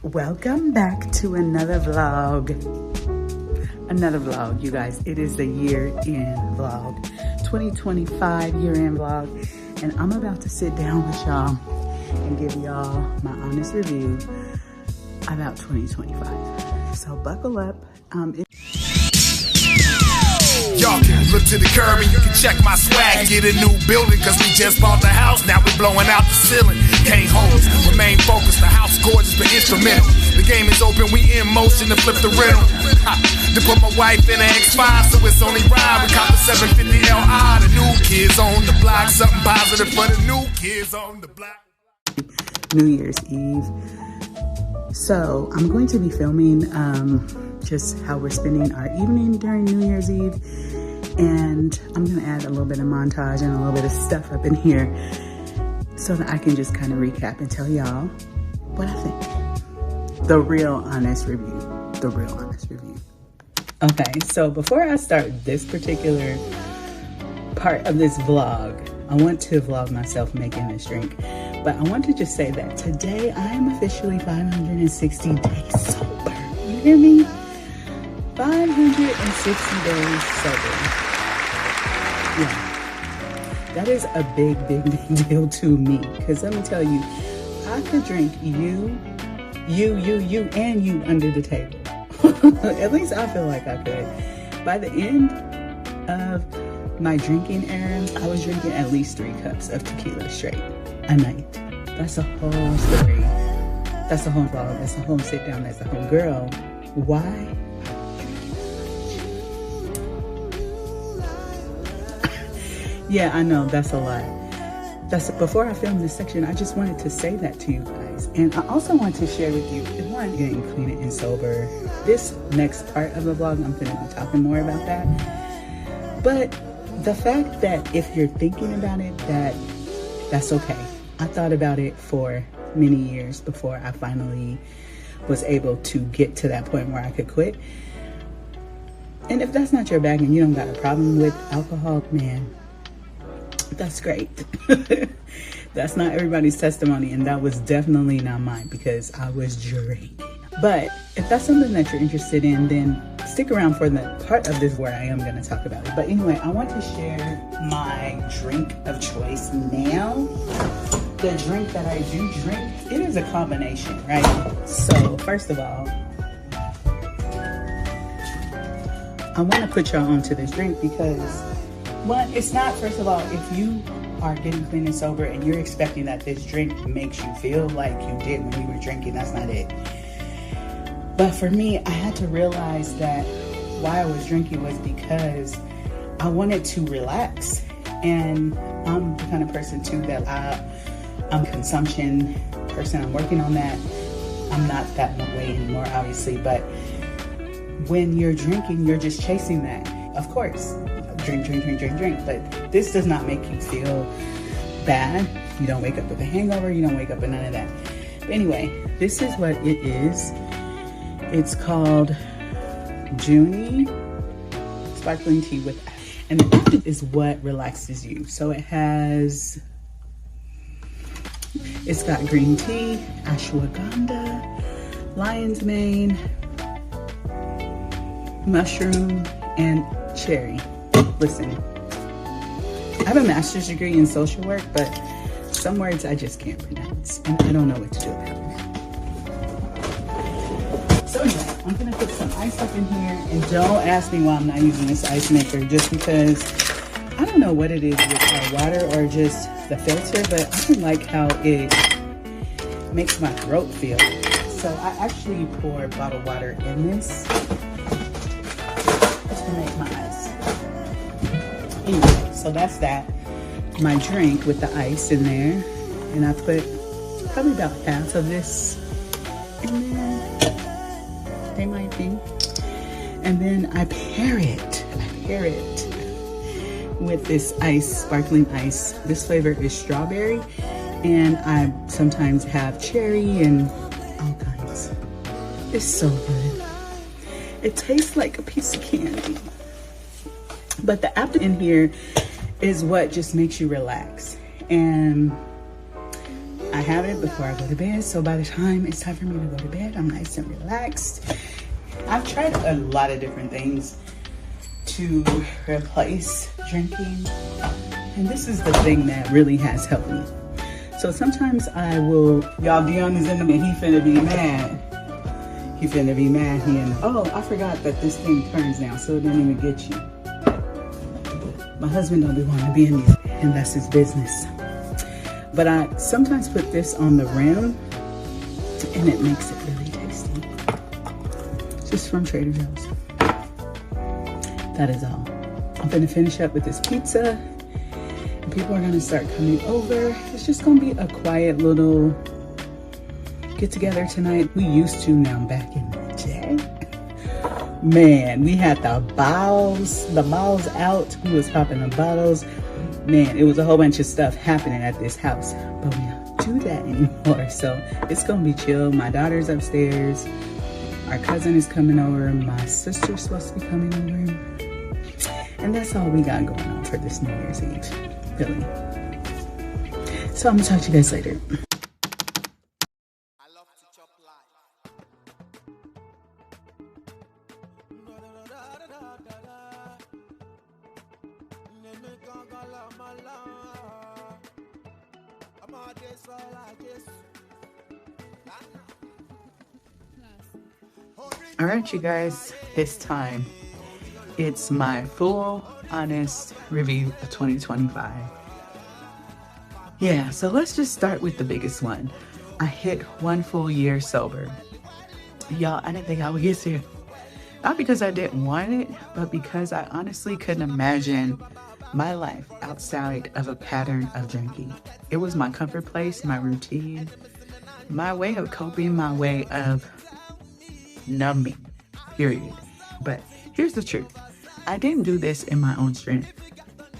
Welcome back to another vlog, you guys. It is the year-end vlog, 2025 year-end vlog, and I'm about to sit down with y'all and give y'all my honest review about 2025. So buckle up. Y'all can look to the curb and you can check my swag. Get a new building cause we just bought the house. Now we're blowing out the ceiling. Can't hold us, remain focused. The house gorgeous but instrumental. The game is open, we in motion to flip the rental. To put my wife in an X5 so it's only right. We caught the 750 Li. The new kids on the block. Something positive for the new kids on the block. New Year's Eve. So I'm going to be filming just how we're spending our evening during New Year's Eve. And I'm gonna add a little bit of montage and a little bit of stuff up in here so that I can just kind of recap and tell y'all what I think. The real honest review. Okay, so before I start this particular part of this vlog, I want to vlog myself making this drink. But I want to just say that today I am officially 560 days sober. You hear me? 560 days sober. Yeah. That is a big deal to me. Because let me tell you, I could drink you, and you under the table. At least I feel like I could. By the end of my drinking era, I was drinking at least 3 cups of tequila straight a night. That's a whole story. That's a whole vlog. That's a whole sit down. That's a whole girl. Why? Yeah, I know that's a lot. That's before I film this section. I just wanted to say that to you guys, and I also want to share with you. One, getting clean and sober. This next part of the vlog, I'm going to be talking more about that. But the fact that if you're thinking about it, that's okay. I thought about it for many years before I finally was able to get to that point where I could quit. And if that's not your bag and you don't got a problem with alcohol, man, that's great. That's not everybody's testimony, and that was definitely not mine because I was drinking. But if that's something that you're interested in, then stick around for the part of this where I am going to talk about it. But anyway, I want to share my drink of choice now. The drink that I do drink, it is a combination, right? So first of all, I want to put y'all onto this drink because, one, it's not, first of all, if you are getting clean and sober and you're expecting that this drink makes you feel like you did when you were drinking, that's not it. But for me, I had to realize that why I was drinking was because I wanted to relax. And I'm the kind of person too that I'm a consumption person. I'm working on that. I'm not that way anymore, obviously. But when you're drinking, you're just chasing that. Of course, drink. But this does not make you feel bad. You don't wake up with a hangover. You don't wake up with none of that. But anyway, this is what it is. It's called Junie sparkling tea with, and the is what relaxes you. So it's got green tea, ashwagandha, lion's mane, mushroom, and cherry. Listen, I have a master's degree in social work, but some words I just can't pronounce, and I don't know what to do about it. So anyway, I'm gonna put some ice up in here, and don't ask me why I'm not using this ice maker, just because I don't know what it is with water or just the filter, but I don't like how it makes my throat feel. So I actually pour bottled water in this to make my ice. Anyway, so that's that. My drink with the ice in there, and I put probably about half of this in there. They might be. And then I pair it with this ice, sparkling ice. This flavor is strawberry, and I sometimes have cherry and all kinds. It's so good. It tastes like a piece of candy. But the apple in here is what just makes you relax. And I have it before I go to bed, so by the time it's time for me to go to bed, I'm nice and relaxed. I've tried a lot of different things to replace drinking, and this is the thing that really has helped me. So sometimes I will, y'all, Dion is in the and he finna be mad. He finna be mad. Oh, I forgot that this thing turns now, so it didn't even get you. My husband don't be wanting to be in these, and that's his business. But I sometimes put this on the rim, and it makes it really tasty. Just from Trader Joe's. That is all. I'm gonna finish up with this pizza. And people are gonna start coming over. It's just gonna be a quiet little get together tonight. We used to now back in the day. Man, we had the bottles out. We was popping the bottles. Man, it was a whole bunch of stuff happening at this house. But we don't do that anymore. So it's gonna be chill. My daughter's upstairs. Our cousin is coming over. My sister's supposed to be coming over. And that's all we got going on for this New Year's Eve, really. So I'm gonna talk to you guys later. All right, you guys, it's time. It's my full, honest review of 2025. Yeah, so let's just start with the biggest one. I hit 1 full year sober. Y'all, I didn't think I would get here. Not because I didn't want it, but because I honestly couldn't imagine my life outside of a pattern of drinking. It was my comfort place, my routine, my way of coping, my way of numbing, period. But here's the truth. I didn't do this in my own strength.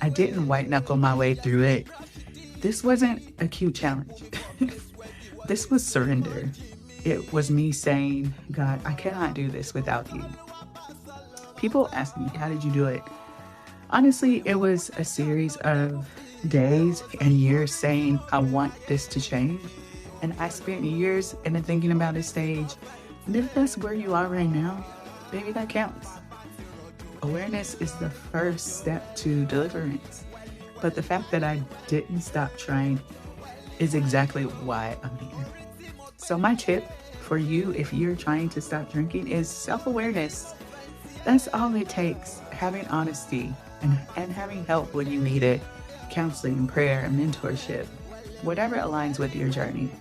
I didn't white knuckle my way through it. This wasn't a cute challenge. This was surrender. It was me saying, God, I cannot do this without you. People ask me, how did you do it? Honestly, it was a series of days and years saying, I want this to change. And I spent years in the thinking about it stage. And if that's where you are right now, baby, that counts. Awareness is the first step to deliverance. But the fact that I didn't stop trying is exactly why I'm here. So my tip for you, if you're trying to stop drinking, is self-awareness. That's all it takes. Having honesty and having help when you need it. Counseling, prayer, mentorship, whatever aligns with your journey.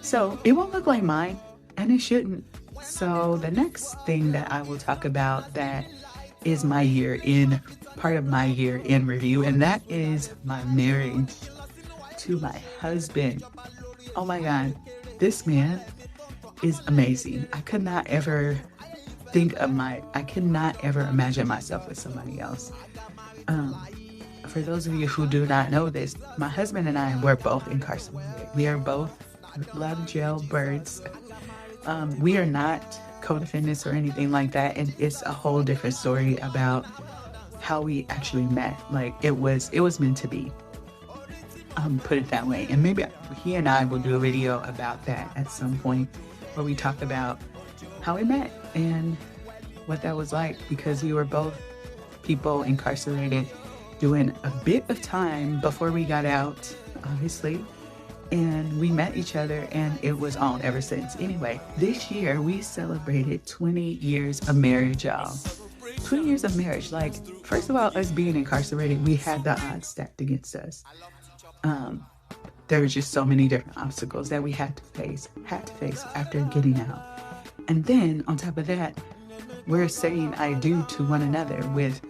So it won't look like mine, and it shouldn't. So the next thing that I will talk about that is my year in, part of my year in review, and that is my marriage to my husband. Oh my God, this man is amazing. I could not ever imagine myself with somebody else. For those of you who do not know this, my husband and I were both incarcerated. We are both love jail birds. We are not co-defendants or anything like that, and it's a whole different story about how we actually met. Like it was meant to be. Put it that way. And maybe he and I will do a video about that at some point where we talk about how we met and what that was like, because we were both people incarcerated doing a bit of time before we got out, obviously. And we met each other and it was on ever since. Anyway, this year we celebrated 20 years of marriage, y'all. 20 years of marriage. Like, first of all, us being incarcerated, we had the odds stacked against us. There were just so many different obstacles that we had to face after getting out. And then on top of that, we're saying I do to one another with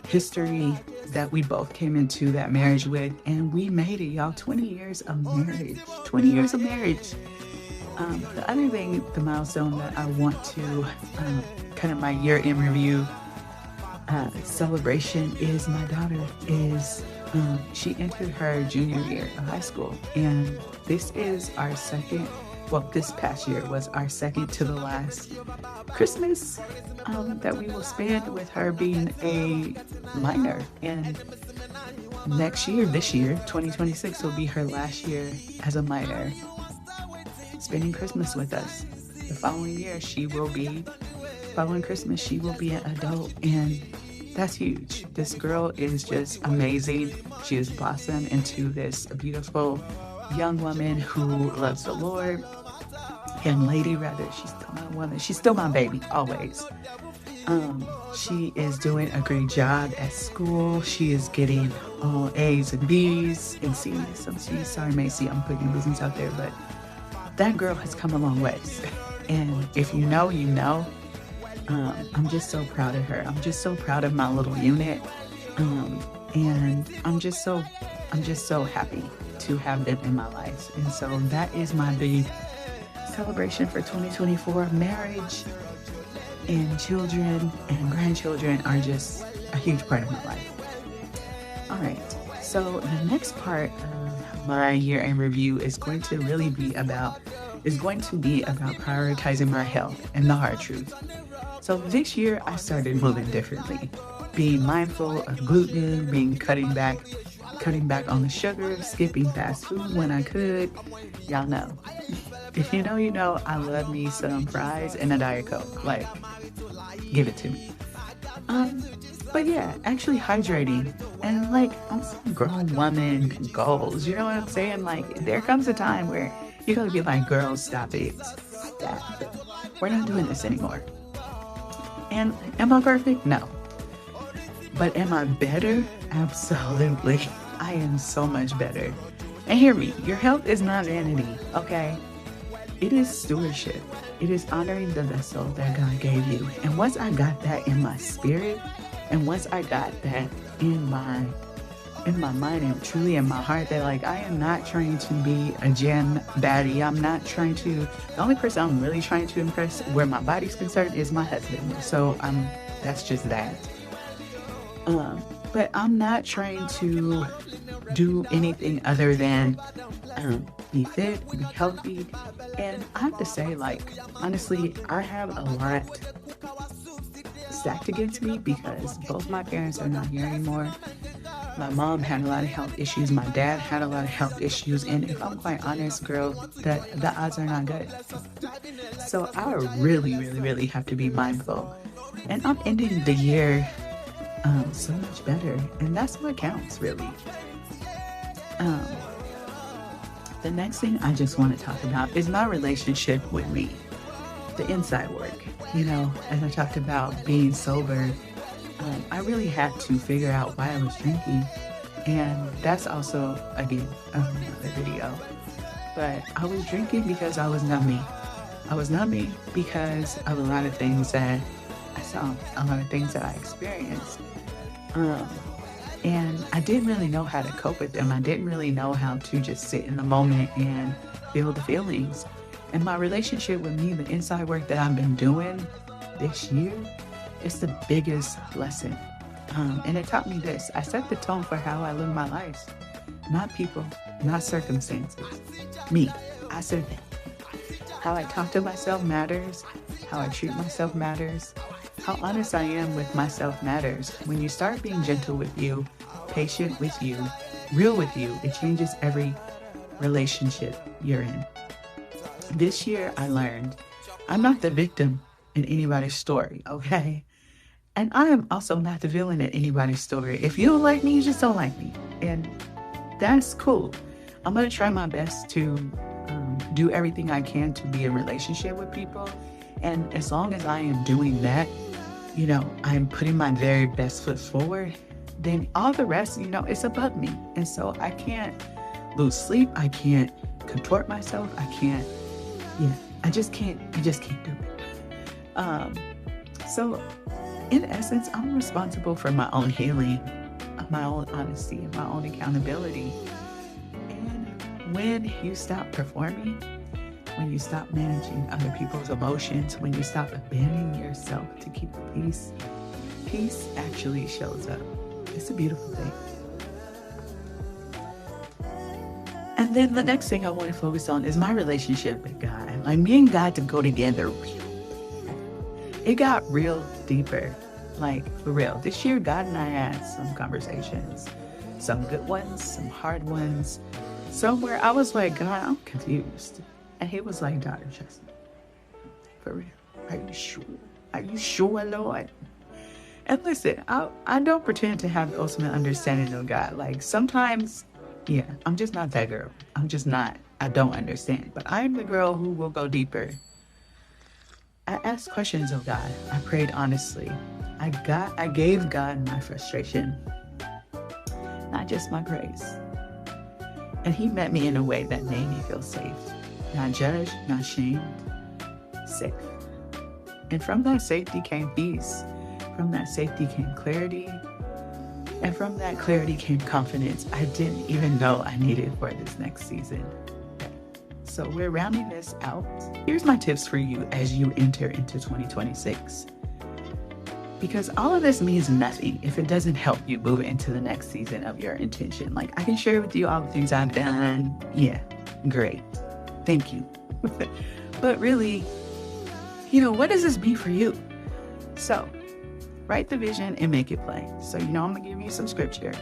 history that we both came into that marriage with, and we made it, y'all. 20 years of marriage. 20 years of marriage. The other thing, the milestone that I want to kind of my year in review celebration is my daughter is she entered her junior year of high school, and this is our second, well, this past year was our second to the last Christmas that we will spend with her being a minor. And next year, this year, 2026 will be her last year as a minor, spending Christmas with us. The following year, following Christmas, she will be an adult, and that's huge. This girl is just amazing. She has blossomed into this beautiful young woman who loves the Lord. Young lady, rather. She's still my woman. She's still my baby, always. She is doing a great job at school. She is getting all A's and B's and C's, some C's. Sorry, Macy, I'm putting your business out there, but that girl has come a long ways. And if you know, you know. I'm just so proud of her. I'm just so proud of my little unit. And I'm just so happy to have them in my life. And so that is my big celebration for 2024. Marriage and children and grandchildren are just a huge part of my life. All right. So the next part of my year in review is going to be about prioritizing my health and the hard truth. So this year I started moving differently, being mindful of gluten, cutting back on the sugar, skipping fast food when I could. Y'all know. If you know, you know, I love me some fries and a Diet Coke. Like, give it to me. But yeah, actually hydrating. And like, I'm some grown woman goals. You know what I'm saying? Like, there comes a time where you gotta be like, girl, stop it. Stop it. We're not doing this anymore. And am I perfect? No. But am I better? Absolutely. I am so much better. And hear me, your health is not vanity, okay? It is stewardship. It is honoring the vessel that God gave you. And once I got that in my spirit, and once I got that in my mind and truly in my heart, that like, I am not trying to be a gym baddie. The only person I'm really trying to impress where my body's concerned is my husband. So that's just that. But I'm not trying to do anything other than be fit, be healthy. And I have to say, like, honestly, I have a lot stacked against me because both my parents are not here anymore. My mom had a lot of health issues. My dad had a lot of health issues. And if I'm quite honest, girl, the odds are not good. So I really, really, really have to be mindful. And I'm ending the year so much better. And that's what counts, really. The next thing I just want to talk about is my relationship with me. The inside work. You know, as I talked about being sober, I really had to figure out why I was drinking. And that's also, again, another video. But I was drinking because I was not me. I was not me because of a lot of things that I saw, a lot of things that I experienced. And I didn't really know how to cope with them. I didn't really know how to just sit in the moment and feel the feelings. And my relationship with me, the inside work that I've been doing this year, is the biggest lesson. And it taught me this. I set the tone for how I live my life. Not people, not circumstances. Me. I said that. How I talk to myself matters. How I treat myself matters. How honest I am with myself matters. When you start being gentle with you, patient with you, real with you, it changes every relationship you're in. This year I learned I'm not the victim in anybody's story, okay? And I am also not the villain in anybody's story. If you don't like me, you just don't like me. And that's cool. I'm going to try my best to do everything I can to be in relationship with people. And as long as I am doing that, you know, I'm putting my very best foot forward, then all the rest, you know, it's above me. And so I can't lose sleep. I can't contort myself. I just can't do it. So in essence, I'm responsible for my own healing, my own honesty, and my own accountability. And when you stop performing, when you stop managing other people's emotions, when you stop abandoning yourself to keep the peace, peace actually shows up. It's a beautiful thing. And then the next thing I want to focus on is my relationship with God. Like, me and God to go together. It got real deeper. Like, for real. This year, God and I had some conversations. Some good ones, some hard ones. Somewhere I was like, God, I'm confused. And he was like, Dr. Chestnut, for real, are you sure? Are you sure, Lord? And listen, I don't pretend to have the ultimate understanding of God. Like sometimes, yeah, I'm just not that girl. I'm just not. I don't understand. But I'm the girl who will go deeper. I asked questions of God. I prayed honestly. I gave God my frustration, not just my praise. And he met me in a way that made me feel safe. Not judged, not shamed, safe. And from that safety came peace. From that safety came clarity. And from that clarity came confidence I didn't even know I needed for this next season. So we're rounding this out. Here's my tips for you as you enter into 2026. Because all of this means nothing if it doesn't help you move into the next season of your intention. Like I can share with you all the things I've done. Yeah, great. Thank you. But really, what does this mean for you? So write the vision and make it plain. So, I'm going to give you some scripture.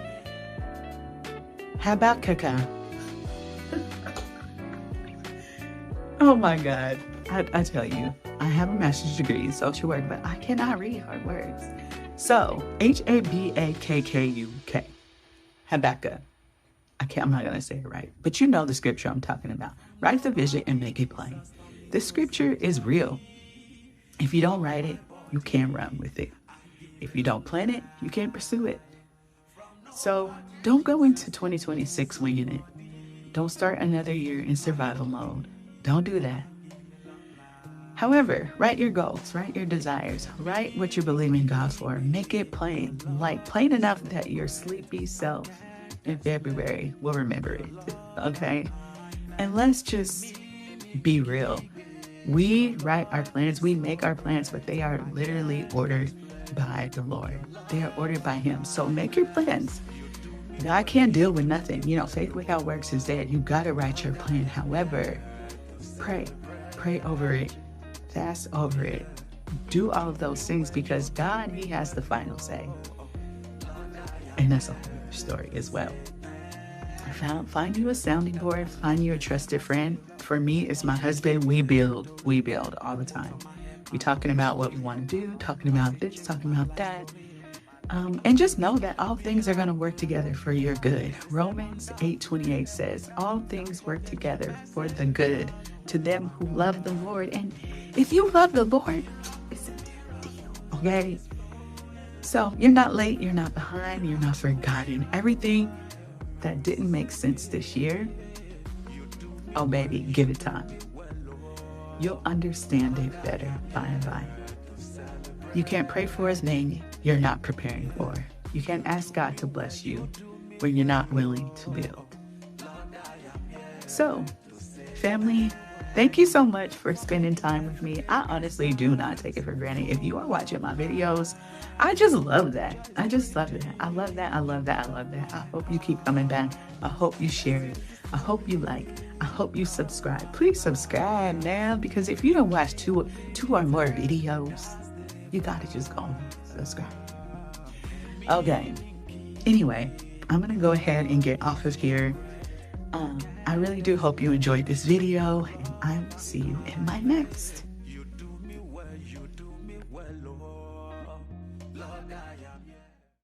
Habakkuk. Oh my God. I tell you, I have a master's degree in social work, but I cannot read hard words. So, Habakkuk. Habakkuk. I'm not going to say it right, but you know the scripture I'm talking about. Write the vision and make it plain. The scripture is real. If you don't write it, you can't run with it. If you don't plan it, you can't pursue it. So don't go into 2026 winging it. Don't start another year in survival mode. Don't do that. However, write your goals, write your desires, write what you're believing God for. Make it plain, like plain enough that your sleepy self in February will remember it, okay? And let's just be real. We write our plans, we make our plans, but they are literally ordered by the Lord. They are ordered by Him. So make your plans. God can't deal with nothing. Faith without works is dead. You got to write your plan. However, pray over it, fast over it, do all of those things because God, He has the final say. And that's a whole other story as well. Find you a sounding board, find you a trusted friend. For me, it's my husband. We build all the time. We're talking about what we want to do, talking about this, talking about that. And just know that all things are going to work together for your good. Romans 8:28 says, all things work together for the good to them who love the Lord. And if you love the Lord, it's a damn deal, okay? So you're not late, you're not behind, you're not forgotten. Everything that didn't make sense this year, oh baby, give it time. You'll understand it better by and by. You can't pray for a thing you're not preparing for. You can't ask God to bless you when you're not willing to build. So, family, thank you so much for spending time with me. I honestly do not take it for granted. If you are watching my videos, I just love that. I just love it. I love that. I love that. I love that. I hope you keep coming back. I hope you share it. I hope you like. I hope you subscribe. Please subscribe now, because if you don't watch two or more videos, you gotta just go and subscribe. Okay. Anyway, I'm gonna go ahead and get off of here. I really do hope you enjoyed this video, and I will see you in my next.